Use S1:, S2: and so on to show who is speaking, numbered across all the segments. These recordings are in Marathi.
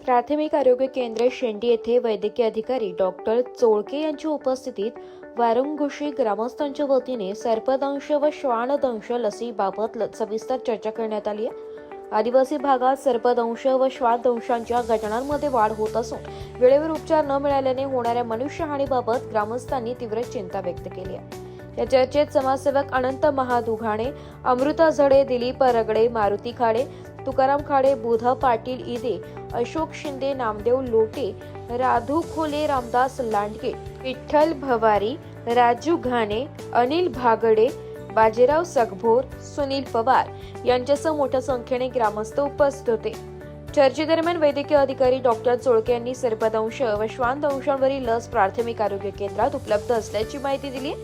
S1: प्राथमिक आरोग्य केंद्र शेंडी येथे वैद्यकीय अधिकारी डॉक्टर चोळके यांच्या उपस्थितीत वारुंगुशी ग्रामस्थांच्या वतीने सर्पदंश व श्वानदंश लसीबाबत सविस्तर चर्चा करण्यात आली आहे। आदिवासी भागात सर्पदंश व श्वानदंशांच्या घटनांमध्ये वाढ होत असून वेळेवर उपचार न मिळाल्याने होणाऱ्या मनुष्यहानीबाबत ग्रामस्थांनी तीव्र चिंता व्यक्त केली आहे। या चर्चेत समाजसेवक अनंत महादुघाणे, अमृता झडे, दिलीप रगडे, मारुती खाडे, तुकाराम खाडे, बुधा पाटील इदे, अशोक शिंदे, नामदेव लोटे, राधू खोले, रामदास लांडगे, विठ्ठल भवारी, राजू घाणे, अनिल भागडे, बाजीराव सगभोर, सुनील पवार यांच्यासह मोठ्या संख्येने ग्रामस्थ उपस्थित होते। चर्चेदरम्यान वैद्यकीय अधिकारी डॉक्टर चोळके यांनी सर्पदंश व श्वानदंशांवरील लस प्राथमिक आरोग्य केंद्रात उपलब्ध असल्याची माहिती दिली।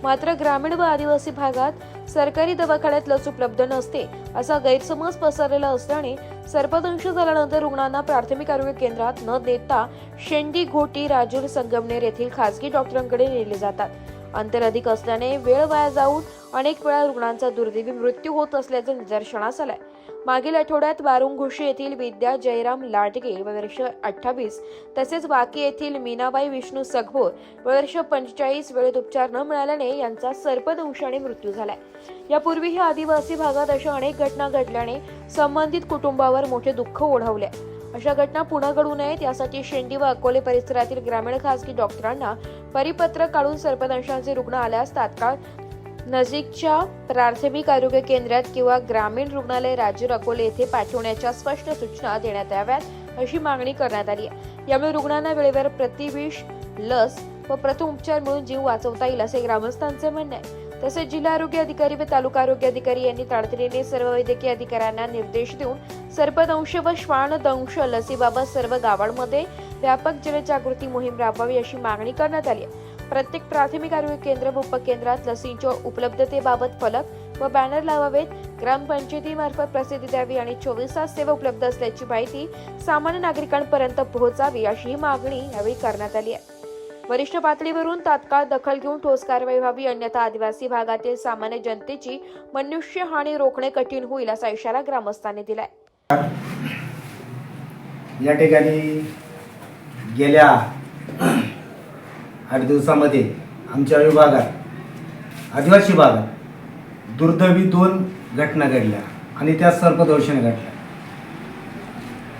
S1: मात्र ग्रामीण व आदिवासी भागात सरकारी दवाखान्यात लस उपलब्ध नसते असा गैरसमज पसरलेला असल्याने सर्पदंश झाल्यानंतर रुग्णांना प्राथमिक आरोग्य केंद्रात न देता शेंडी, घोटी, राजूर, संगमनेर येथील खासगी डॉक्टरांकडे नेले जातात। अंतर अधिक असल्याने वेळ वाया जाऊन अनेक वेळा रुग्णांचा दुर्दैवी मृत्यू होत असल्याचं निदर्शनास आलंय। मागील आठवड्यात वारुंगुशी येथील विद्या जयराम लाडगे वर्ष 28 तसेच वाकी येथील मीनाबाई विष्णू सगभोर वर्ष 45 वेळेत उपचार न मिळाल्याने यांचा सर्पदंशाने मृत्यू झालाय। यापूर्वीही आदिवासी भागात अशा अनेक घटना घडल्याने संबंधित कुटुंबावर मोठे दुःख ओढवले। अशा घटना पुन्हा घडू नयेत यासाठी शेंडी व अकोले परिसरातील ग्रामीण खासगी डॉक्टरांना परिपत्रक काढून सर्पदंशाचे रुग्ण आल्यास तात्काळ नजीकच्या प्राथमिक आरोग्य केंद्रात किंवा ग्रामीण रुग्णालय राजूर, अकोले येथे पाठवण्याच्या स्पष्ट सूचना देण्यात याव्यात अशी मागणी करण्यात आली आहे। यामुळे रुग्णांना वेळेवर प्रतिविष लस व प्रथम उपचार मिळून जीव वाचवता येईल असे ग्रामस्थांचे म्हणणे आहे। तसेच जिल्हा आरोग्य अधिकारी व तालुका आरोग्य अधिकारी यांनी तातडीने सर्व वैद्यकीय अधिकाऱ्यांना निर्देश देऊन सर्पदंश व श्वानदंश लसीबाबत सर्व गावांमध्ये व्यापक जनजागृती मोहीम राबवावी अशी मागणी करण्यात आली आहे। प्रत्येक प्राथमिक आरोग्य केंद्र व उपकेंद्रात लसींच्या उपलब्धतेबाबत फलक व बॅनर लावावेत, ग्रामपंचायतीमार्फत प्रसिद्धी द्यावी आणि 24 तास सेवा उपलब्ध असल्याची माहिती सामान्य नागरिकांपर्यंत पोहोचावी अशी मागणी यावेळी करण्यात आली आहे। वरिष्ठ पातळीवरून तात्काळ दखल घेऊन ठोस कारवाई व्हावी, अन्यथा आदिवासी भागातील सामान्य जनतेची मनुष्यहानी रोखणे कठीण होईल असा इशारा ग्रामस्थांनी दिलाय।
S2: या ठिकाणी गेल्या 8 दिवसामध्ये आमच्या विभागात आदिवासी भागात दुर्दैवी 2 घटना घडल्या आणि त्या सर्पदंशाने घडल्या।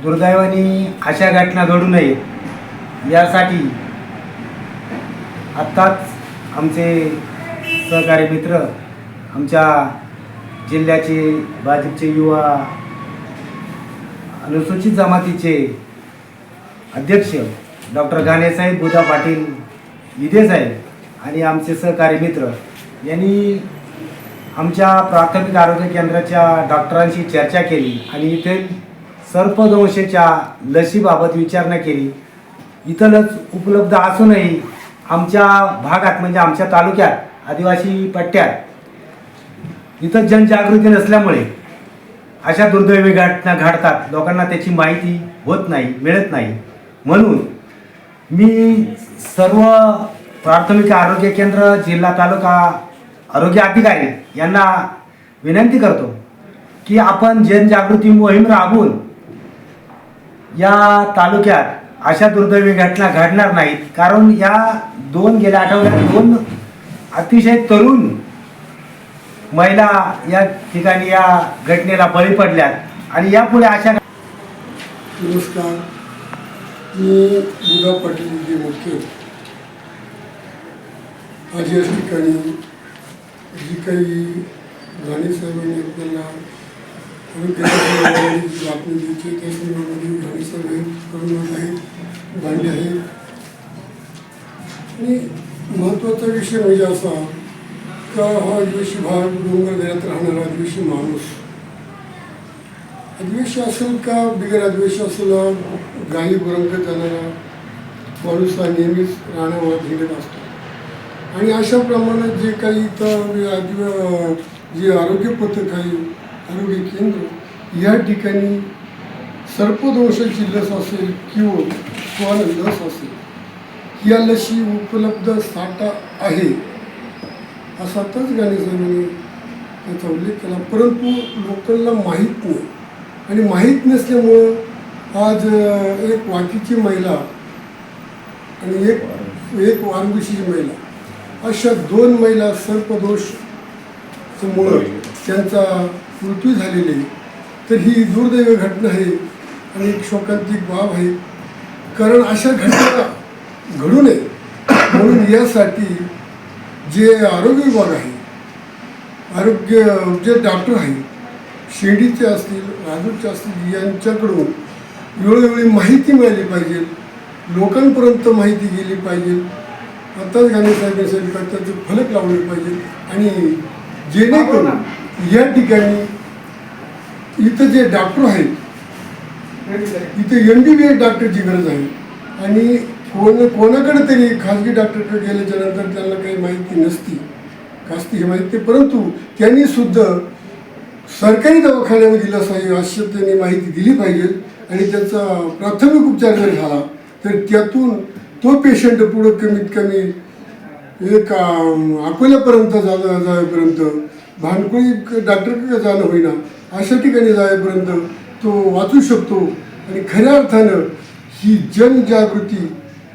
S2: दुर्दैवाने अशा घटना घडू नयेत यासाठी आत्ताच आमचे सहकारी मित्र, आमच्या जिल्ह्याचे भाजपचे युवा अनुसूचित जमातीचे अध्यक्ष डॉक्टर घाणेसाहेब, बुधा पाटील इदे साहेब आणि आमचे सहकारी मित्र यांनी आमच्या प्राथमिक आरोग्य केंद्राच्या डॉक्टरांशी चर्चा केली आणि इथे सर्पदंशाच्या लसीबाबत विचारणा केली। इथं लस उपलब्ध असूनही आमच्या भागात म्हणजे आमच्या तालुक्यात आदिवासी पट्ट्यात इथं जनजागृती नसल्यामुळे अशा दुर्दैवी घटना घडतात, लोकांना त्याची माहिती होत नाही, मिळत नाही। म्हणून मी सर्व प्राथमिक आरोग्य केंद्र, जिल्हा तालुका आरोग्य अधिकारी यांना विनंती करतो की आपण जनजागृती मोहीम राबवून या तालुक्यात अशा दुर्दैवी घटना घडणार नाहीत। कारण या गेल्या आठवड्यात 2 अतिशय तरुण महिला या ठिकाणी या घटनेला बळी पडल्यात आणि यापुढे अशा।
S3: नमस्कार, मी बुधा पाटील जे मुख्य आज या ठिकाणी जी काही घाणे साहेबांनी आपल्याला बातमी द्यायची त्या संदर्भामध्ये घाणे साहेब करून आहेत, भांडे आहेत आणि महत्त्वाचा विषय म्हणजे असा का हा आदिवासी भाग डोंगर दऱ्यात राहणारा आदिवासी माणूस, आदिवासी असेल का बिगर आदिवासी असेल, गायी बुरंगत जाणारा माणूस हा नेहमीच राहण्यावर भिडत असतो आणि अशा प्रमाणात जे काही इथं जे आरोग्य पथक आहे, आरोग्य केंद्र या ठिकाणी सर्पदंशाची लस असेल किंवा श्वान लस असेल या लसी उपलब्ध साठा आहे असा आताच गाणे साहेबांनी त्याचा उल्लेख केला। परंतु लोकांना माहीत नाही आणि माहीत नसल्यामुळं आज एक वाकीची महिला आणि एक वारंगुशीची महिला अशा 2 महिला सर्पदोषमुळं त्यांचा मृत्यू झालेले आहे. तर ही दुर्दैवी घटना आहे आणि एक शोकांतिक बाब आहे. कारण अशा घटना घडू नये म्हणून यासाठी जे आरोग्य विभाग आहे, जे डॉक्टर आहेत, शिर्डीचे असतील, राजूरचे असतील, यांच्याकडून वेळोवेळी माहिती मिळाली पाहिजे, लोकांपर्यंत माहिती गेली पाहिजे. आताच गाणेसाहेब त्याचे फलक लावले पाहिजे आणि जेणेकरून या ठिकाणी इथं जे डॉक्टर आहेत, इथे MBBS डॉक्टरची गरज आहे आणि कोणाकडे तरी खाजगी डॉक्टरकडे गेल्याच्या नंतर त्यांना काही माहिती नसती हे माहिती, परंतु त्यांनी सुद्धा सरकारी दवाखान्यामध्ये लस आहे अशी त्यांनी माहिती दिली पाहिजे आणि त्याचा प्राथमिक उपचार जर झाला तर त्यातून तो पेशंट पुढं कमीत कमी एक अकोल्यापर्यंत जाईपर्यंत, भानकुळी डॉक्टरकडे जाणं होईना अशा ठिकाणी जाईपर्यंत तो वाचू शकतो. आणि खऱ्या अर्थानं ही जनजागृती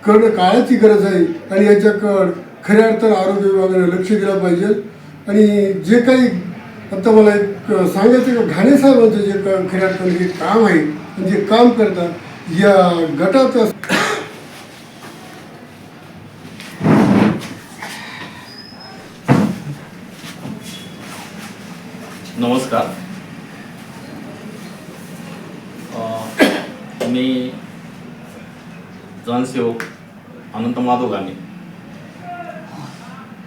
S3: करणं काळाची गरज आहे आणि याच्याकडं खऱ्या अर्थानं आरोग्य विभागाने लक्ष दिलं पाहिजे. आणि जे काही आता मला एक सांगायचं का, घाणे साहेबांचं जे खऱ्या अर्थानं जे काम आहे आणि जे काम करतात या गटाचं
S4: नमस्कार. मी जनसेवक अनंत माधव गाणे.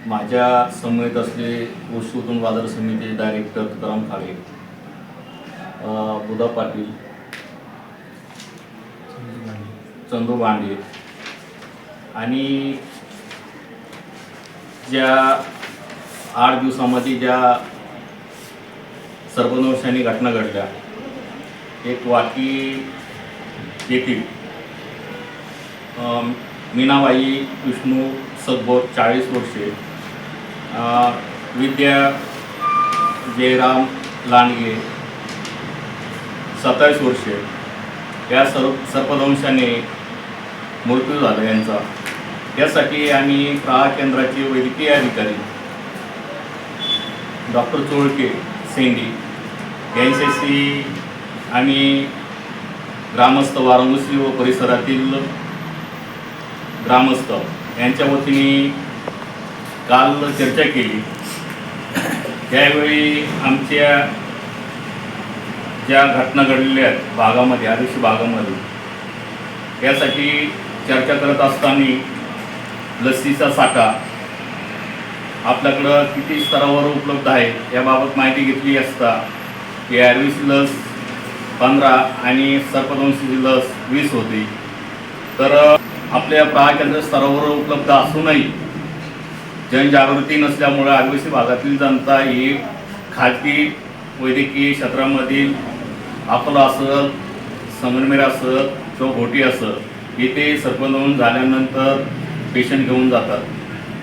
S4: माझ्या समवेत असलेले कृषी उत्पन्न बाजार समितीचे डायरेक्टर तुकाराम खाडे, बुधा पाटील, चंदू भांडे आणि ज्या 8 दिवसामध्ये ज्या सर्पदंशाने घटना घडल्या, एक वाकी येथील मीनाबाई विष्णू सदबोर 40 वर्षे, विद्या जयराम लांडगे 27 वर्षे या सर्पदंशाने मृत्यू झाला यांचा. यासाठी आम्ही प्रहार केंद्राचे वैद्यकीय अधिकारी डॉक्टर चोळके सेंडी यांच्याशी आम्ही ग्रामस्थ वारंगुशी व परिसरातील ग्रामस्थ यांच्या वतीने काल चर्चा केली. त्यावेळी आमच्या ज्या घटना घडलेल्या आहेत भागामध्ये, आदिवासी भागामध्ये, यासाठी चर्चा करत असताना लसीचा साठा आपल्याकडं किती स्तरावर उपलब्ध आहे याबाबत माहिती घेतली असता ARVची लस 15 आणि सर्पदंशाची लस 20 होती. तर आपल्या प्रहार केंद्र स्तरावर उपलब्ध असूनही जनजागृती नसल्यामुळे आदिवासी भागातील जनता ही खाजगी वैद्यकीय क्षेत्रामधील अकोला असं, संगमनेर असं किंवा घोटी असं इथे सर्पदंश झाल्यानंतर पेशंट घेऊन जातात.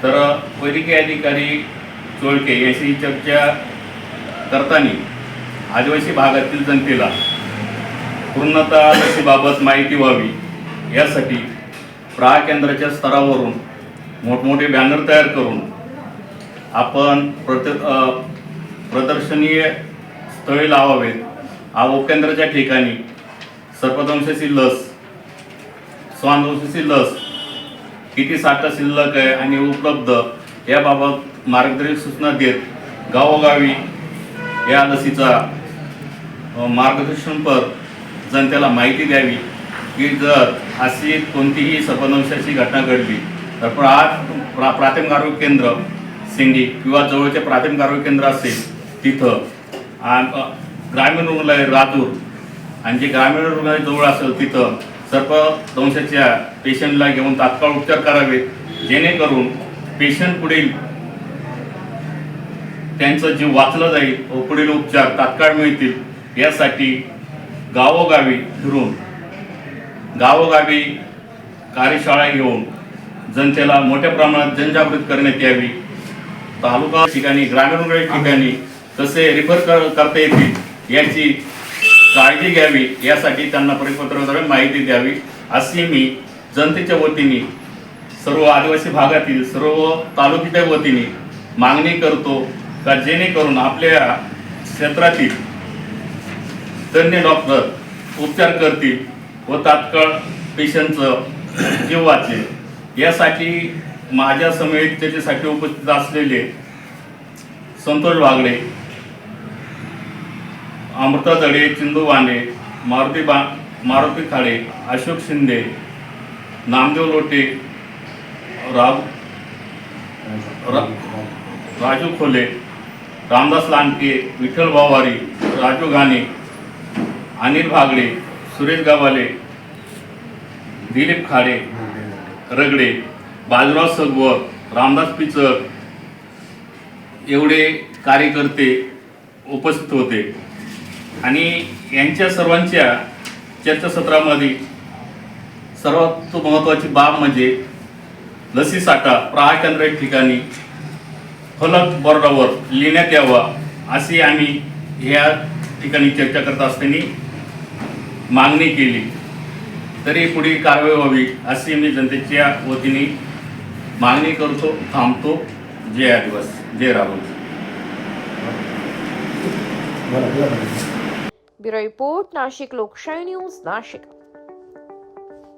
S4: तर वैद्यकीय अधिकारी चोळके यांची चर्चा करताना आदिवासी भागातील जनतेला पूर्णतः लसीबाबत माहिती व्हावी यासाठी प्रहार केंद्राच्या स्तरावरून मोठमोठे बॅनर तयार करून आपण प्रदर्शनीय स्थळे लावावेत. उपकेंद्राच्या ठिकाणी सर्पदंशाची लस, श्वानदंशाची लस किती साठा शिल्लक आहे आणि उपलब्ध याबाबत मार्गदर्शक सूचना देत गावोगावी या लसीचा मार्गदर्शनपर जनतेला माहिती द्यावी की जर अशी कोणतीही सर्पदंशाची घटना घडली तर प्राथमिक आरोग्य केंद्र सिंडी किंवा जवळचे प्राथमिक आरोग्य केंद्र असेल तिथं, ग्रामीण रुग्णालय राजूर आणि जे ग्रामीण रुग्णालय जवळ असेल तिथं सर्पदंशाच्या पेशंटला घेऊन तात्काळ उपचार करावेत, जेणेकरून पेशंट पुढील त्यांचा जीव वाचला जाईल व पुढील उपचार तात्काळ मिळतील. यासाठी गावोगावी फिरून गावोगावी कार्यशाळा घेऊन जनतेला मोठ्या प्रमाणात जनजागृती करण्यात यावी. तालुका ठिकाणी, ग्रामीण ठिकाणी कसे रिफर करता येतील याची काळजी घ्यावी यासाठी त्यांना परिपत्रकाद्वारे माहिती द्यावी अशी मी जनतेच्या वतीने सर्व आदिवासी भागातील सर्व तालुक्याच्या वतीने मागणी करतो का जेणेकरून आपल्या क्षेत्रातील तज्ञ डॉक्टर उपचार करतील व तात्काळ पेशंटचं जीव वाचेल। यासाठी माझ्या समेत त्याच्यासाठी उपस्थित असलेले संतोष वागडे, अमृता दडे, चिंदू वांडे, मारुती खाडे, अशोक शिंदे, नामदेव लोटे, राजू खोले, रामदास लांडके, विठ्ठल भावारी, राजू घाणे, अनिल भागडे, सुरेश गावाले, दिलीप खाडे रगडे, बाजूराव सगवर, रामदास पिचर एवढे कार्यकर्ते उपस्थित होते आणि यांच्या सर्वांच्या चर्चासत्रामध्ये सर्वात महत्त्वाची बाब म्हणजे लसीसाठा प्रहार केंद्र ठिकाणी फलक बोर्डावर लिहिण्यात यावा अशी आम्ही ह्या ठिकाणी चर्चा करत असताना मागणी केली। तरी पुढील कारवाई व्हावी अशी मी जनतेच्या वतीने मागणी करतो। थांबतो। जय आदिवासी, जय राहुल।
S1: ब्युरो रिपोर्ट, नाशिक लोकशाही न्यूज, नाशिक।